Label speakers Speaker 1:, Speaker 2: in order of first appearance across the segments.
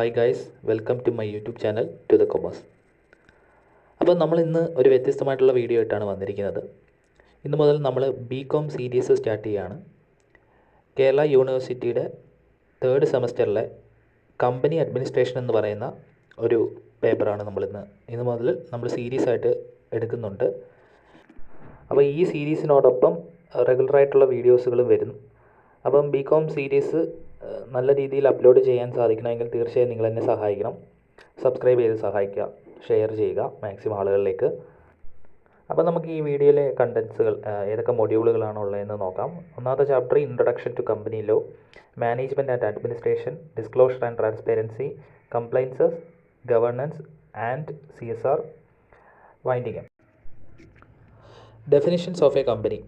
Speaker 1: Hi guys, welcome to my YouTube channel to the commerce. അപ്പോൾ നമ്മൾ ഇന്ന് ഒരു വ്യത്യസ്തമായിട്ടുള്ള വീഡിയോ ആയിട്ടാണ് വന്നിരിക്കുന്നത്. ഇന്ന് മുതൽ നമ്മൾ BCom സീരീസ് സ്റ്റാർട്ട് ചെയ്യുകയാണ്. കേരള യൂണിവേഴ്സിറ്റിയുടെ 3rd സെമസ്റ്ററിലെ കമ്പനി അഡ്മിനിസ്ട്രേഷൻ എന്ന് പറയുന്ന ഒരു പേപ്പറാണ് ഇന്ന് മുതൽ നമ്മൾ സീരീസ് ആയിട്ട് എടുക്കുന്നുണ്ട്. അപ്പോൾ ഈ സീരീസിനോടൊപ്പം റെഗുലറായിട്ടുള്ള വീഡിയോസുകളും വരും. അപ്പം BCom സീരീസ് നല്ല രീതിയിൽ അപ്ലോഡ് ചെയ്യാൻ സാധിക്കണമെങ്കിൽ തീർച്ചയായും നിങ്ങൾ എന്നെ സഹായിക്കണം. സബ്സ്ക്രൈബ് ചെയ്ത് സഹായിക്കുക, ഷെയർ ചെയ്യുക മാക്സിമം ആളുകളിലേക്ക്. അപ്പോൾ നമുക്ക് ഈ വീഡിയോയിലെ കണ്ടൻസുകൾ ഏതൊക്കെ മൊഡ്യൂളുകളാണ് ഉള്ളതെന്ന് നോക്കാം. ഒന്നാമത്തെ chapter introduction to company law, management and administration, disclosure and transparency, compliances, governance and CSR, winding up. Definitions of a company.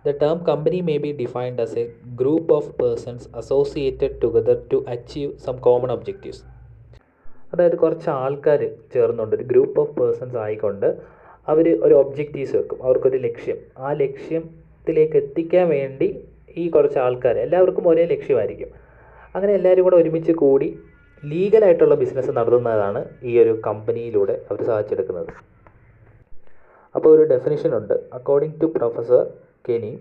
Speaker 1: The term company may be defined as a group of persons associated together to achieve some common objectives. അതായത് കുറച്ച് ആൾക്കാർ ചേർന്നുകൊണ്ട് ഒരു group of persons ആയിക്കൊണ്ട് അവർ ഒരു objectives വെക്കും, അവർക്കൊരു ലക്ഷ്യം. ആ ലക്ഷ്യത്തിലേക്ക് എത്തിക്കാൻ വേണ്ടി ഈ കുറച്ച് ആൾക്കാർ, എല്ലാവർക്കും ഒരേ ലക്ഷ്യമായിരിക്കും. അങ്ങനെ എല്ലാവരും കൂടെ ഒരുമിച്ച് കൂടി ലീഗലായിട്ടുള്ള ബിസിനസ് നടത്തുന്നതാണ് ഈ ഒരു കമ്പനിയിലൂടെ അവർ സാധിച്ചെടുക്കുന്നത്. അപ്പോൾ ഒരു ഡെഫിനിഷൻ ഉണ്ട്. According to professor Kenny,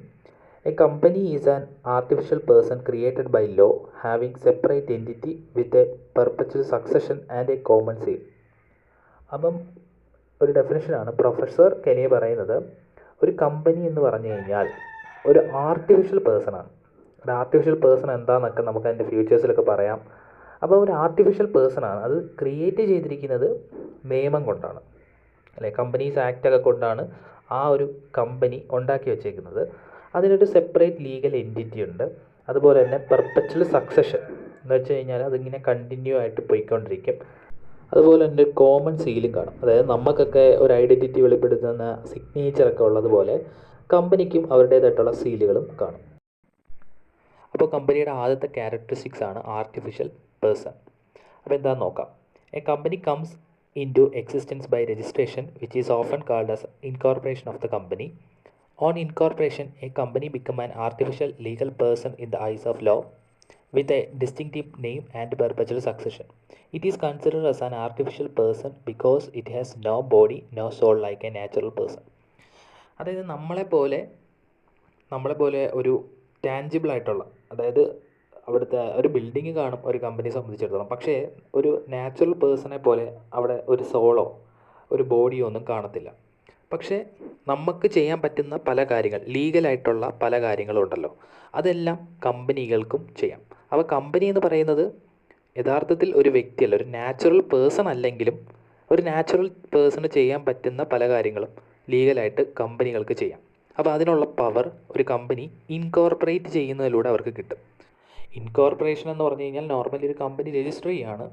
Speaker 1: a company is an artificial person created by law having separate entity with a perpetual succession and a common seal. അപ്പം ഒരു ഡെഫിനിഷനാണ് പ്രൊഫസർ കെനി പറയുന്നത്. ഒരു കമ്പനി എന്ന് പറഞ്ഞു കഴിഞ്ഞാൽ ഒരു ആർട്ടിഫിഷ്യൽ പേഴ്സണാണ്. ഒരു ആർട്ടിഫിഷ്യൽ പേഴ്സൺ എന്താണെന്നൊക്കെ നമുക്ക് അതിൻ്റെ ഫ്യൂച്ചേഴ്സിലൊക്കെ പറയാം. അപ്പോൾ ഒരു ആർട്ടിഫിഷ്യൽ പേഴ്സണാണ്. അത് ക്രിയേറ്റ് ചെയ്തിരിക്കുന്നത് നിയമം കൊണ്ടാണ്, അല്ലേ? കമ്പനീസ് ആക്റ്റൊക്കെ കൊണ്ടാണ് ആ ഒരു കമ്പനി ഉണ്ടാക്കി വെച്ചേക്കുന്നത്. അതിനൊരു സെപ്പറേറ്റ് ലീഗൽ എൻറ്റിറ്റി ഉണ്ട്. അതുപോലെ തന്നെ പെർപ്പച്വൽ സക്സഷൻ എന്ന് വെച്ച് കഴിഞ്ഞാൽ അതിങ്ങനെ കണ്ടിന്യൂ ആയിട്ട് പോയിക്കൊണ്ടിരിക്കും. അതുപോലെ തന്നെ ഒരു കോമൺ സീലും കാണും. അതായത് നമുക്കൊക്കെ ഒരു ഐഡൻറ്റിറ്റി വെളിപ്പെടുത്തുന്ന സിഗ്നേച്ചറൊക്കെ ഉള്ളതുപോലെ കമ്പനിക്കും അവരുടേതായിട്ടുള്ള സീലുകളും കാണും. അപ്പോൾ കമ്പനിയുടെ ആദ്യത്തെ ക്യാരക്ടറിസ്റ്റിക്സ് ആണ് ആർട്ടിഫിഷ്യൽ പേഴ്സൺ. അപ്പോൾ എന്താണെന്ന് നോക്കാം. A company comes into existence by registration, which is often called as incorporation of the company. On incorporation, a company become an artificial legal person in the eyes of law with a distinctive name and perpetual succession. It is considered as an artificial person because it has no body, no soul like a natural person. അതായത് നമ്മളെ പോലെ ഒരു tangible ആയിട്ടുള്ള, അതായത് അവിടുത്തെ ഒരു building കാണും ഒരു കമ്പനിയെ സംബന്ധിച്ചിടത്തോളം. പക്ഷേ ഒരു നാച്ചുറൽ പേഴ്സണെ പോലെ അവിടെ ഒരു സോളോ ഒരു ബോഡിയോ ഒന്നും കാണത്തില്ല. പക്ഷേ നമുക്ക് ചെയ്യാൻ പറ്റുന്ന പല കാര്യങ്ങൾ, ലീഗലായിട്ടുള്ള പല കാര്യങ്ങളും ഉണ്ടല്ലോ, അതെല്ലാം കമ്പനികൾക്കും ചെയ്യാം. അപ്പോൾ കമ്പനി എന്ന് പറയുന്നത് യഥാർത്ഥത്തിൽ ഒരു വ്യക്തിയല്ല, ഒരു നാച്ചുറൽ പേഴ്സൺ അല്ലെങ്കിലും ഒരു നാച്ചുറൽ പേഴ്സണ് ചെയ്യാൻ പറ്റുന്ന പല കാര്യങ്ങളും ലീഗലായിട്ട് കമ്പനികൾക്ക് ചെയ്യാം. അപ്പോൾ അതിനുള്ള പവർ ഒരു കമ്പനി ഇൻകോർപ്പറേറ്റ് ചെയ്യുന്നതിലൂടെ അവർക്ക് കിട്ടും. ഇൻകോർപ്പറേഷൻ എന്ന് പറഞ്ഞു കഴിഞ്ഞാൽ നോർമലി ഒരു കമ്പനി രജിസ്റ്റർ ചെയ്യുകയാണ്.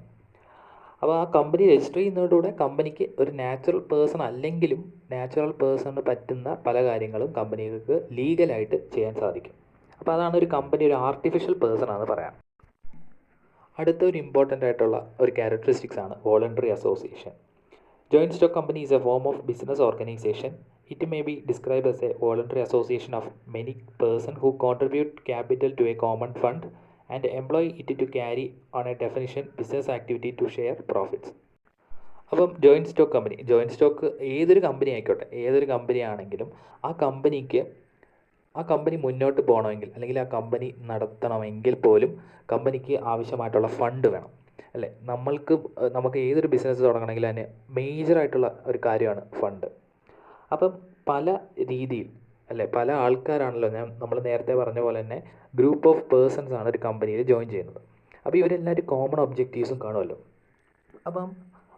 Speaker 1: അപ്പോൾ ആ കമ്പനി രജിസ്റ്റർ ചെയ്യുന്നതിലൂടെ കമ്പനിക്ക് ഒരു നാച്ചുറൽ പേഴ്സൺ അല്ലെങ്കിലും നാച്ചുറൽ പേഴ്സണിന് പറ്റുന്ന പല കാര്യങ്ങളും കമ്പനികൾക്ക് ലീഗലായിട്ട് ചെയ്യാൻ സാധിക്കും. അപ്പോൾ അതാണ് ഒരു കമ്പനി ഒരു ആർട്ടിഫിഷ്യൽ പേഴ്സൺ ആണെന്ന് പറയാം. അടുത്ത ഒരു ഇമ്പോർട്ടൻ്റ് ആയിട്ടുള്ള ഒരു ക്യാരക്ടറിസ്റ്റിക്സ് ആണ് voluntary association. Joint stock company is A form of business organisation. It may be described as a voluntary association of many persons who contribute capital to a common fund and employ it to carry on a definition business activity to share profits. അപ്പം joint stock ഏതൊരു company ആയിക്കോട്ടെ, ഏതൊരു company ആണെങ്കിലും ആ company മുന്നോട്ട് പോകണമെങ്കിൽ അല്ലെങ്കിൽ ആ കമ്പനി നടത്തണമെങ്കിൽ പോലും കമ്പനിക്ക് ആവശ്യമായിട്ടുള്ള ഫണ്ട് വേണം, അല്ലേ? നമുക്ക് ഏതൊരു ബിസിനസ് തുടങ്ങണമെങ്കിൽ അതിന് മേജറായിട്ടുള്ള ഒരു കാര്യമാണ് ഫണ്ട്. അപ്പം പല രീതിയിൽ, അല്ലേ, പല ആൾക്കാരാണല്ലോ, നമ്മൾ നേരത്തെ പറഞ്ഞ പോലെ തന്നെ ഗ്രൂപ്പ് ഓഫ് പേഴ്സൺസ് ആണ് ഒരു കമ്പനിയിൽ ജോയിൻ ചെയ്യുന്നത്. അപ്പോൾ ഇവരെല്ലാവരും കോമൺ ഒബ്ജക്റ്റീവ്സും കാണുമല്ലോ. അപ്പം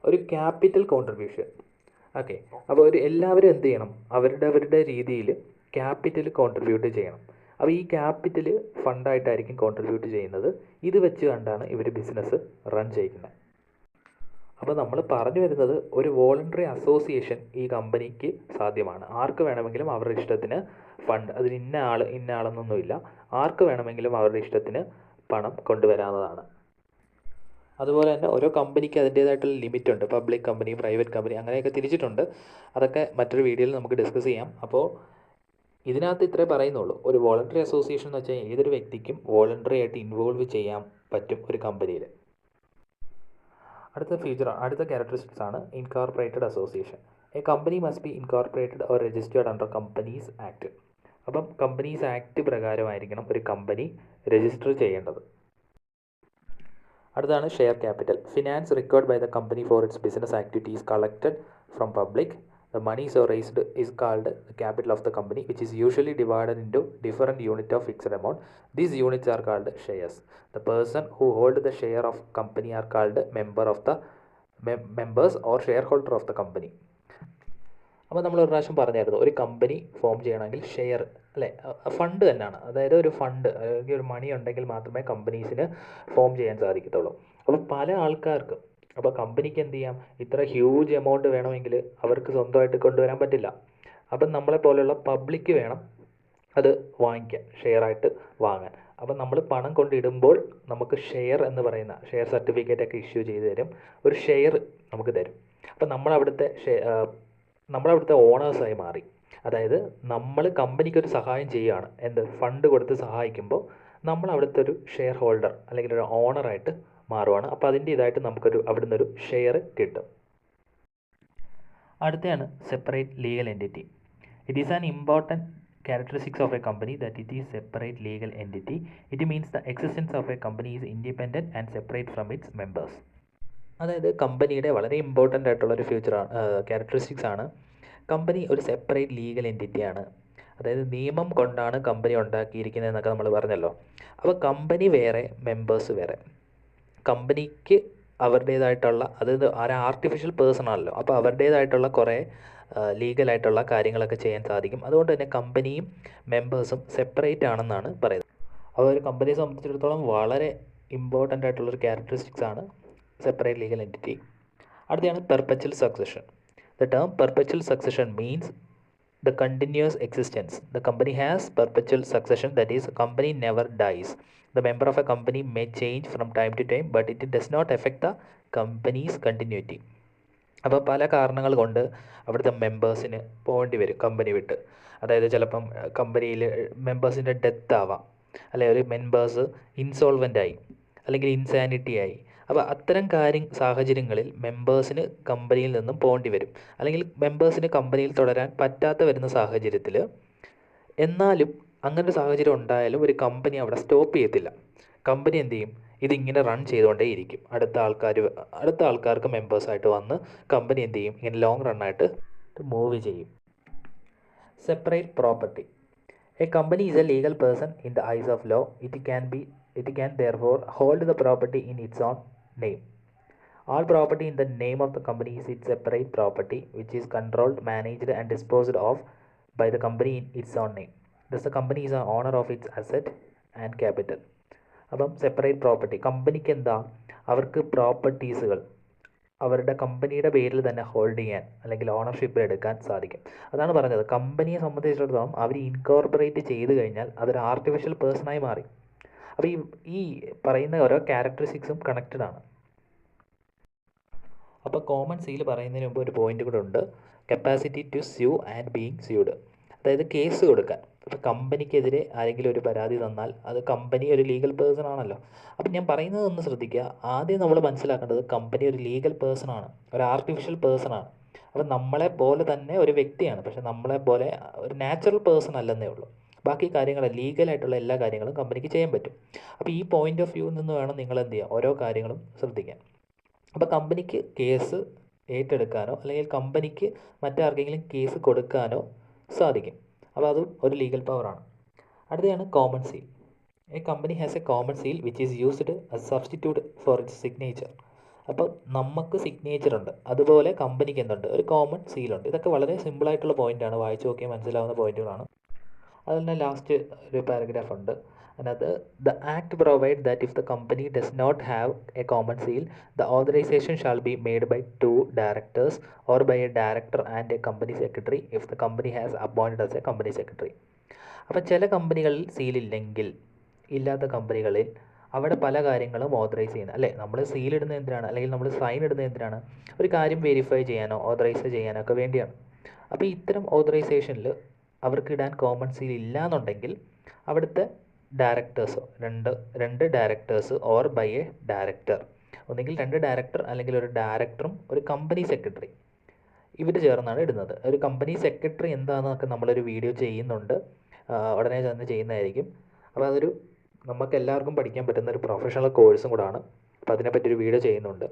Speaker 1: ഒരു ക്യാപിറ്റൽ കോൺട്രിബ്യൂഷൻ, ഓക്കെ. അപ്പോൾ എല്ലാവരും എന്ത് ചെയ്യണം? അവരുടെ രീതിയിൽ ക്യാപിറ്റൽ കോൺട്രിബ്യൂട്ട് ചെയ്യണം. അപ്പോൾ ഈ ക്യാപിറ്റൽ ഫണ്ടായിട്ടായിരിക്കും കോൺട്രിബ്യൂട്ട് ചെയ്യുന്നത്. ഇത് വെച്ച് കണ്ടാണ് ഇവർ ബിസിനസ് റൺ ചെയ്യുന്നത്. അപ്പോൾ നമ്മൾ പറഞ്ഞു വരുന്നത് ഒരു വോളണ്ടറി അസോസിയേഷൻ ഈ കമ്പനിക്ക് സാധ്യമാണ്. ആർക്ക് വേണമെങ്കിലും അവരുടെ ഇഷ്ടത്തിന് ഫണ്ട്, അതിന് ഇന്ന ആളെന്നൊന്നുമില്ല, ആർക്ക് വേണമെങ്കിലും അവരുടെ ഇഷ്ടത്തിന് പണം കൊണ്ടുവരാവുന്നതാണ്. അതുപോലെ തന്നെ ഓരോ കമ്പനിക്ക് അതിൻ്റേതായിട്ടുള്ള ലിമിറ്റ് ഉണ്ട്. പബ്ലിക് കമ്പനി, പ്രൈവറ്റ് കമ്പനി, അങ്ങനെയൊക്കെ തിരിച്ചിട്ടുണ്ട്. അതൊക്കെ മറ്റൊരു വീഡിയോയിൽ നമുക്ക് ഡിസ്കസ് ചെയ്യാം. അപ്പോൾ ഇതിനകത്ത് ഇത്രേ പറയുന്നുള്ളൂ. ഒരു വോളണ്ടറി അസോസിയേഷൻ എന്ന് വെച്ചാൽ ഏതൊരു വ്യക്തിക്കും വോളണ്ടറി ആയിട്ട് ഇൻവോൾവ് ചെയ്യാൻ പറ്റും ഒരു കമ്പനിയിൽ. അടുത്ത ക്യാരക്ടറിസ്റ്റിക്സ് ആണ് incorporated association. A company must be incorporated or registered under companies act. അപ്പം കമ്പനീസ് ആക്ട് പ്രകാരമായിരിക്കണം ഒരു കമ്പനി രജിസ്റ്റർ ചെയ്യേണ്ടത്. അടുത്താണ് share capital. Finance required by the company for its business activities collected from public. The money so raised is called the capital of the company, which is usually divided into different units of fixed amount. These units are called shares. The person who hold the share of company are called members or shareholder of the company. അപ്പോൾ നമ്മൾ ഒരു പ്രാവശ്യം പറഞ്ഞായിരുന്നു, ഒരു company form ചെയ്യണമെങ്കിൽ share അല്ലേ, fund തന്നെയാണ്. അതായത് ഒരു ഫണ്ട് അല്ലെങ്കിൽ ഒരു മണി ഉണ്ടെങ്കിൽ മാത്രമേ കമ്പനീസിന് ഫോം ചെയ്യാൻ സാധിക്കത്തുള്ളൂ. അപ്പോൾ പല ആൾക്കാർക്ക്, അപ്പോൾ കമ്പനിക്ക് എന്ത് ചെയ്യാം, ഇത്ര ഹ്യൂജ് എമൗണ്ട് വേണമെങ്കിൽ അവർക്ക് സ്വന്തമായിട്ട് കൊണ്ടുവരാൻ പറ്റില്ല. അപ്പം നമ്മളെ പോലെയുള്ള പബ്ലിക് വേണം അത് വാങ്ങിക്കാൻ, ഷെയറായിട്ട് വാങ്ങാൻ. അപ്പം നമ്മൾ പണം കൊണ്ടിടുമ്പോൾ നമുക്ക് ഷെയർ എന്ന് പറയുന്ന ഷെയർ സർട്ടിഫിക്കറ്റ് ഒക്കെ ഇഷ്യൂ ചെയ്ത് തരും, ഒരു ഷെയർ നമുക്ക് തരും. അപ്പം നമ്മളവിടുത്തെ ഓണേഴ്സായി മാറി. അതായത് നമ്മൾ കമ്പനിക്കൊരു സഹായം ചെയ്യുകയാണ്, എന്ത് ഫണ്ട് കൊടുത്ത് സഹായിക്കുമ്പോൾ നമ്മൾ അവിടുത്തെ ഒരു ഷെയർ ഹോൾഡർ അല്ലെങ്കിൽ ഒരു ഓണറായിട്ട് മാറുവാണ്. അപ്പോൾ അതിൻ്റെ ഇതായിട്ട് നമുക്കൊരു അവിടുന്ന് ഒരു ഷെയർ കിട്ടും. അടുത്തയാണ് separate legal entity. It is an important characteristics of a company that it is separate legal entity. It means the existence of a company is independent and separate from its members. അതായത് കമ്പനിയുടെ വളരെ important ആയിട്ടുള്ളൊരു characteristics ആണ് company ഒരു separate legal എൻറ്റിറ്റിയാണ്. അതായത് നിയമം കൊണ്ടാണ് company ഉണ്ടാക്കിയിരിക്കുന്നത് എന്നൊക്കെ നമ്മൾ പറഞ്ഞല്ലോ. അപ്പോൾ കമ്പനി വേറെ, മെമ്പേഴ്സ് വേറെ. കമ്പനിക്ക് അവരുടേതായിട്ടുള്ള, അതായത് ആർട്ടിഫിഷ്യൽ പേഴ്സൺ ആണല്ലോ, അപ്പോൾ അവരുടേതായിട്ടുള്ള കുറേ ലീഗലായിട്ടുള്ള കാര്യങ്ങളൊക്കെ ചെയ്യാൻ സാധിക്കും. അതുകൊണ്ട് തന്നെ കമ്പനിയും മെമ്പേഴ്സും സെപ്പറേറ്റ് ആണെന്നാണ് പറയുന്നത്. അപ്പോൾ ഒരു കമ്പനിയെ സംബന്ധിച്ചിടത്തോളം വളരെ ഇമ്പോർട്ടൻ്റ് ആയിട്ടുള്ളൊരു ക്യാരക്ടറിസ്റ്റിക്സ് ആണ് സെപ്പറേറ്റ് ലീഗൽ എൻറ്റിറ്റി. അടുത്തതാണ് perpetual succession. The term perpetual succession means the continuous existence. The company has perpetual succession, that is, company never dies. The member of a company may change from time to time, but it does not affect the company's continuity. അപ്പോൾ പല കാരണങ്ങൾ കൊണ്ട് അവിടുത്തെ മെമ്പേഴ്സിന് പോകേണ്ടി വരും company വിട്ട്. അതായത് ചിലപ്പം കമ്പനിയിൽ മെമ്പേഴ്സിൻ്റെ ഡെത്ത് ആവാം, അല്ലെങ്കിൽ ഒരു മെമ്പേഴ്സ് ഇൻസോൾവൻ്റ് ആയി, അല്ലെങ്കിൽ ഇൻസാനിറ്റി ആയി. അപ്പോൾ അത്തരം സാഹചര്യങ്ങളിൽ മെമ്പേഴ്സിന് കമ്പനിയിൽ നിന്നും പോകേണ്ടി വരും, അല്ലെങ്കിൽ മെമ്പേഴ്സിന് കമ്പനിയിൽ തുടരാൻ പറ്റാത്ത വരുന്ന സാഹചര്യത്തിൽ, എന്നാലും അങ്ങനൊരു സാഹചര്യം ഉണ്ടായാലും ഒരു കമ്പനി അവിടെ സ്റ്റോപ്പ് ചെയ്യത്തില്ല. കമ്പനി എന്ത് ചെയ്യും, ഇതിങ്ങനെ റൺ ചെയ്തുകൊണ്ടേയിരിക്കും. അടുത്ത ആൾക്കാർക്ക് മെമ്പേഴ്സായിട്ട് വന്ന് കമ്പനി എന്ത് ചെയ്യും, ഇങ്ങനെ ലോങ് റണ്ണായിട്ട് മൂവ് ചെയ്യും. Separate property. A company is a legal person in the eyes of law. It can therefore hold the property in its own name. All property in the name of the company is its separate property, which is controlled, managed and disposed of by the company in its own name. Thus the company is an owner of its asset and capital. അപ്പം separate property, കമ്പനിക്ക് എന്താ, അവർക്ക് പ്രോപ്പർട്ടീസുകൾ അവരുടെ കമ്പനിയുടെ പേരിൽ തന്നെ hold ചെയ്യാൻ അല്ലെങ്കിൽ ഓണർഷിപ്പ് എടുക്കാൻ സാധിക്കും. അതാണ് പറഞ്ഞത്, കമ്പനിയെ സംബന്ധിച്ചിടത്തോളം അവർ ഇൻകോർപ്പറേറ്റ് ചെയ്ത് കഴിഞ്ഞാൽ അതൊരു ആർട്ടിഫിഷ്യൽ പേഴ്സണായി മാറി. അപ്പോൾ ഈ പറയുന്ന ഓരോ ക്യാരക്ടറിസ്റ്റിക്സും കണക്റ്റഡ് ആണ്. അപ്പോൾ കോമൺ സീൽ പറയുന്നതിന് മുമ്പ് ഒരു പോയിന്റ് കൂടെ ഉണ്ട്, capacity to sue and being sued. അതായത് കേസ് കൊടുക്കാൻ. ഇപ്പോൾ കമ്പനിക്കെതിരെ ആരെങ്കിലും ഒരു പരാതി തന്നാൽ അത് കമ്പനി ഒരു ലീഗൽ പേഴ്സൺ ആണല്ലോ. അപ്പം ഞാൻ പറയുന്നത് ഒന്ന് ശ്രദ്ധിക്കുക. ആദ്യം നമ്മൾ മനസ്സിലാക്കേണ്ടത് കമ്പനി ഒരു ലീഗൽ പേഴ്സൺ ആണ്, ഒരു ആർട്ടിഫിഷ്യൽ പേഴ്സൺ ആണ്. അപ്പം നമ്മളെ പോലെ തന്നെ ഒരു വ്യക്തിയാണ്, പക്ഷെ നമ്മളെ പോലെ ഒരു നാച്ചുറൽ പേഴ്സൺ അല്ലെന്നേ ഉള്ളൂ. ബാക്കി കാര്യങ്ങൾ, ലീഗലായിട്ടുള്ള എല്ലാ കാര്യങ്ങളും കമ്പനിക്ക് ചെയ്യാൻ പറ്റും. അപ്പോൾ ഈ പോയിന്റ് ഓഫ് വ്യൂവിൽ നിന്ന് വേണം നിങ്ങൾ എന്ത് ചെയ്യുക, ഓരോ കാര്യങ്ങളും ശ്രദ്ധിക്കാൻ. അപ്പോൾ കമ്പനിക്ക് കേസ് ഏറ്റെടുക്കാനോ അല്ലെങ്കിൽ കമ്പനിക്ക് മറ്റാർക്കെങ്കിലും കേസ് കൊടുക്കാനോ സാധിക്കും. അപ്പോൾ അതും ഒരു ലീഗൽ പവറാണ്. അടുത്തതാണ് common seal. A company has A common seal which is used as substitute for it's signature. അപ്പോൾ നമുക്ക് സിഗ്നേച്ചർ ഉണ്ട്, അതുപോലെ കമ്പനിക്ക് എന്തുണ്ട്, ഒരു കോമൺ സീലുണ്ട്. ഇതൊക്കെ വളരെ സിമ്പിളായിട്ടുള്ള പോയിൻ്റാണ്, വായിച്ചു നോക്കിയാൽ മനസ്സിലാവുന്ന പോയിന്റുകളാണ്. അതിൽ തന്നെ ലാസ്റ്റ് ഒരു പാരഗ്രാഫ് ഉണ്ട്, അതിനകത്ത് the act provide that if the company does not have a common seal the authorisation shall be made by 2 directors or by a director and a company secretary if the company has appointed as a company secretary. അപ്പോൾ ചില കമ്പനികളിൽ സീലില്ലെങ്കിൽ, ഇല്ലാത്ത കമ്പനികളിൽ അവിടെ പല കാര്യങ്ങളും authorise ചെയ്യുന്നത്, അല്ലേ, നമ്മൾ സീലിടുന്നത് എന്തിനാണ്, അല്ലെങ്കിൽ നമ്മൾ സൈൻ ഇടുന്നത് എന്തിനാണ്, ഒരു കാര്യം വെരിഫൈ ചെയ്യാനോ ഓതറൈസ് ചെയ്യാനോ ഒക്കെ വേണ്ടിയാണ്. അപ്പോൾ ഇത്തരം ഓതറൈസേഷനിൽ അവർക്ക് ഇടാൻ കോമൺ സീൽ ഇല്ല എന്നുണ്ടെങ്കിൽ അവിടുത്തെ ഡയറക്ടേഴ്സോ രണ്ട് directors or by a director ഒന്നുകിൽ 2 ഡയറക്ടർ അല്ലെങ്കിൽ ഒരു ഡയറക്ടറും ഒരു കമ്പനി സെക്രട്ടറി ഇവർ ചേർന്നാണ് ഇടുന്നത്. ഒരു കമ്പനി സെക്രട്ടറി എന്താണെന്നൊക്കെ നമ്മളൊരു വീഡിയോ ചെയ്യുന്നുണ്ട്, ഉടനെ തന്നെ ചെയ്യുന്നതായിരിക്കും. അപ്പോൾ അതൊരു നമുക്ക് എല്ലാവർക്കും പഠിക്കാൻ പറ്റുന്ന ഒരു പ്രൊഫഷണൽ കോഴ്സും കൂടാണ്. അപ്പോൾ അതിനെപ്പറ്റി ഒരു വീഡിയോ ചെയ്യുന്നുണ്ട്.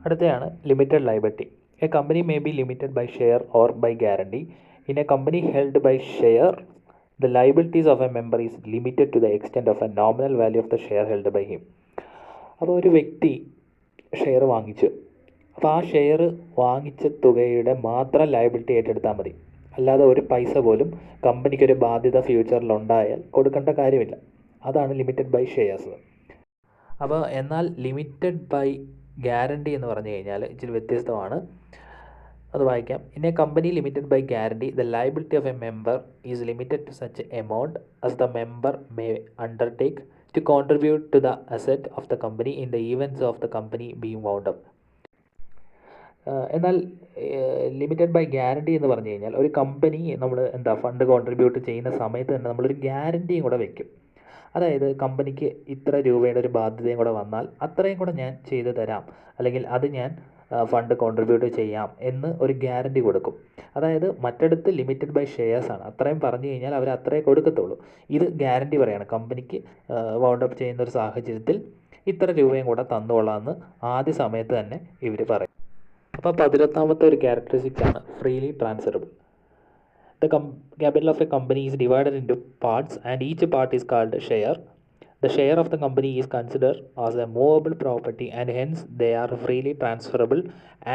Speaker 1: അടുത്തയാണ് limited liability. A company may be limited by share or by guarantee. In a company held by share, the liabilities of a member is limited to the extent of a nominal value of the share held by him. അപ്പോൾ ഒരു വ്യക്തി share വാങ്ങിച്ചു, അപ്പോൾ ആ share വാങ്ങിച്ച തുകയുടെ മാത്രം liability ഏറ്റെടുത്താൽ മതി. അല്ലാതെ ഒരു പൈസ പോലും കമ്പനിക്കൊരു ബാധ്യത ഫ്യൂച്ചറിലുണ്ടായാൽ കൊടുക്കേണ്ട കാര്യമില്ല. അതാണ് ലിമിറ്റഡ് ബൈ ഷെയർസ്. അപ്പോൾ എന്നാൽ ലിമിറ്റഡ് ബൈ ഗ്യാരണ്ടി എന്ന് പറഞ്ഞു കഴിഞ്ഞാൽ ഇച്ചിരി വ്യത്യസ്തമാണ്. അത് വായിക്കാം. In a company limited by guarantee, the liability of a member is limited to such amount as the member may undertake to contribute to the asset of the company in the events of the company being wound up. എന്നാൽ limited by guarantee എന്ന് പറഞ്ഞു കഴിഞ്ഞാൽ ഒരു company നമ്മൾ fund contribute ചെയ്യുന്ന സമയത്ത് തന്നെ നമ്മളൊരു ഗ്യാരണ്ടിയും കൂടെ വെക്കും. അതായത് കമ്പനിക്ക് ഇത്ര രൂപയുടെ ഒരു ബാധ്യതയും കൂടെ വന്നാൽ അത്രയും കൂടെ ഞാൻ ചെയ്തു തരാം, അല്ലെങ്കിൽ അത് ഞാൻ ഫണ്ട് കോൺട്രിബ്യൂട്ട് ചെയ്യാം എന്ന് ഒരു ഗ്യാരണ്ടി കൊടുക്കും. അതായത് മറ്റടുത്ത് ലിമിറ്റഡ് ബൈ ഷെയർസ് ആണ്, അത്രയും പറഞ്ഞു കഴിഞ്ഞാൽ അവർ അത്രേ കൊടുക്കത്തുള്ളൂ. ഇത് ഗ്യാരണ്ടി പറയാണ്, കമ്പനിക്ക് വൗണ്ട് അപ്പ് ചെയ്യുന്ന ഒരു സാഹചര്യത്തിൽ ഇത്ര രൂപയും കൂടെ തന്നുകൊള്ളാമെന്ന് ആദ്യ സമയത്ത് തന്നെ ഇവർ പറയും. അപ്പോൾ 11ാമത്തെ ഒരു ക്യാരക്ടറിസ്റ്റിക്സ് ആണ് freely transferable. The capital of a company is divided into parts and each part is called a share. The share of the company is considered as a movable property and hence they are freely transferable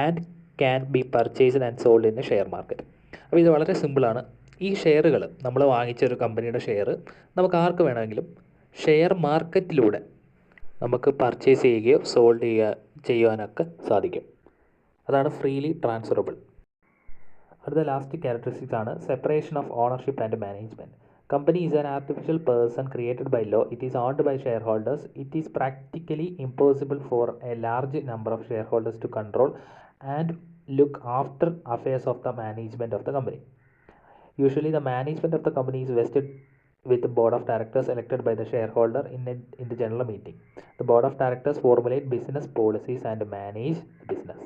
Speaker 1: and can be purchased and sold in the share market. അപ്പോൾ ഇത് വളരെ സിമ്പിളാണ്. ഈ ഷെയറുകൾ നമ്മൾ വാങ്ങിച്ച ഒരു കമ്പനിയുടെ share നമുക്ക് ആർക്ക് വേണമെങ്കിലും ഷെയർ മാർക്കറ്റിലൂടെ നമുക്ക് പർച്ചേസ് ചെയ്യുകയോ സോൾഡ് ചെയ്യുവാനൊക്കെ സാധിക്കും. അതാണ് ഫ്രീലി ട്രാൻസ്ഫറബിൾ. അടുത്ത ലാസ്റ്റ് ക്യാരക്ടറിസ്റ്റിക്സ് ആണ് separation of ownership and management. Company is an artificial person created by law. It is owned by shareholders. It is practically impossible for a large number of shareholders to control and look after affairs of the management of the company. Usually the management of the company is vested with the board of directors elected by the shareholder in the general meeting. The board of directors formulate business policies and manage the business.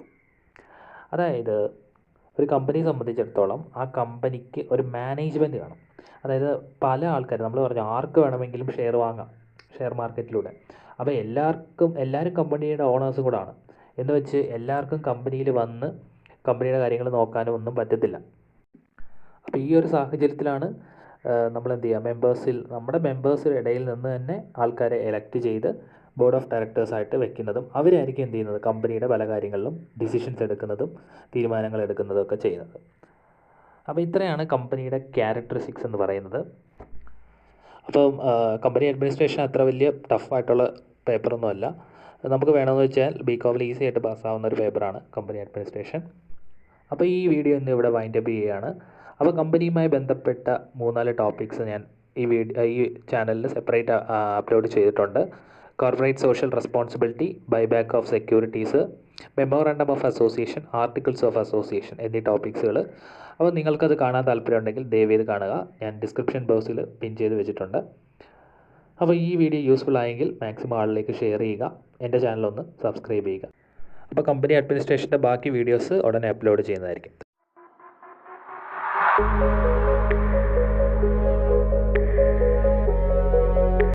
Speaker 1: അതായത് ഒരു കമ്പനിയെ സംബന്ധിച്ചിടത്തോളം ആ കമ്പനിക്ക് ഒരു management കാണും. അതായത് പല ആൾക്കാർ, നമ്മൾ പറഞ്ഞു ആർക്ക് വേണമെങ്കിലും ഷെയർ വാങ്ങാം ഷെയർ മാർക്കറ്റിലൂടെ. അപ്പോൾ എല്ലാവരും കമ്പനിയുടെ ഓണേഴ്സും കൂടെ ആണ് എന്ന് വെച്ച് എല്ലാവർക്കും കമ്പനിയിൽ വന്ന് കമ്പനിയുടെ കാര്യങ്ങൾ നോക്കാനും ഒന്നും പറ്റത്തില്ല. അപ്പോൾ ഈ ഒരു സാഹചര്യത്തിലാണ് നമ്മൾ എന്ത് ചെയ്യുക, നമ്മുടെ മെമ്പേഴ്സിൻ്റെ ഇടയിൽ നിന്ന് തന്നെ ആൾക്കാരെ എലക്ട് ചെയ്ത് ബോർഡ് ഓഫ് ഡയറക്ടേഴ്സായിട്ട് വെക്കുന്നതും അവരായിരിക്കും എന്ത് ചെയ്യുന്നത്, കമ്പനിയുടെ പല കാര്യങ്ങളിലും ഡിസിഷൻസ് എടുക്കുന്നതും തീരുമാനങ്ങൾ എടുക്കുന്നതും ഒക്കെ ചെയ്യുന്നത്. അപ്പോൾ ഇത്രയാണ് കമ്പനിയുടെ ക്യാരക്ടറിസ്റ്റിക്സ് എന്ന് പറയുന്നത്. അപ്പം കമ്പനി അഡ്മിനിസ്ട്രേഷൻ അത്ര വലിയ ടഫായിട്ടുള്ള പേപ്പറൊന്നുമല്ല. നമുക്ക് വേണമെന്ന് വെച്ചാൽ ബികോമിൽ ഈസി ആയിട്ട് പാസ്സാവുന്ന ഒരു പേപ്പറാണ് കമ്പനി അഡ്മിനിസ്ട്രേഷൻ. അപ്പോൾ ഈ വീഡിയോ ഇന്ന് ഇവിടെ വൈൻഡപ്പ് ചെയ്യുകയാണ്. അപ്പോൾ കമ്പനിയുമായി ബന്ധപ്പെട്ട 3-4 ടോപ്പിക്സ് ഞാൻ ഈ ചാനലിൽ സെപ്പറേറ്റ് അപ്ലോഡ് ചെയ്തിട്ടുണ്ട്. Corporate social responsibility, buyback of securities, memorandum of association, articles of association എന്നീ ടോപ്പിക്സുകൾ. അപ്പോൾ നിങ്ങൾക്കത് കാണാൻ താല്പര്യമുണ്ടെങ്കിൽ ദയവേത് കാണുക. ഞാൻ ഡിസ്ക്രിപ്ഷൻ ബോക്സിൽ പിൻ ചെയ്ത് വെച്ചിട്ടുണ്ട്. അപ്പോൾ ഈ വീഡിയോ യൂസ്ഫുൾ ആയെങ്കിൽ മാക്സിമം ആളിലേക്ക് ഷെയർ ചെയ്യുക. എൻ്റെ ചാനലൊന്ന് സബ്സ്ക്രൈബ് ചെയ്യുക. അപ്പോൾ കമ്പനി അഡ്മിനിസ്ട്രേഷൻ്റെ ബാക്കി വീഡിയോസ് ഉടനെ അപ്ലോഡ് ചെയ്യുന്നതായിരിക്കും.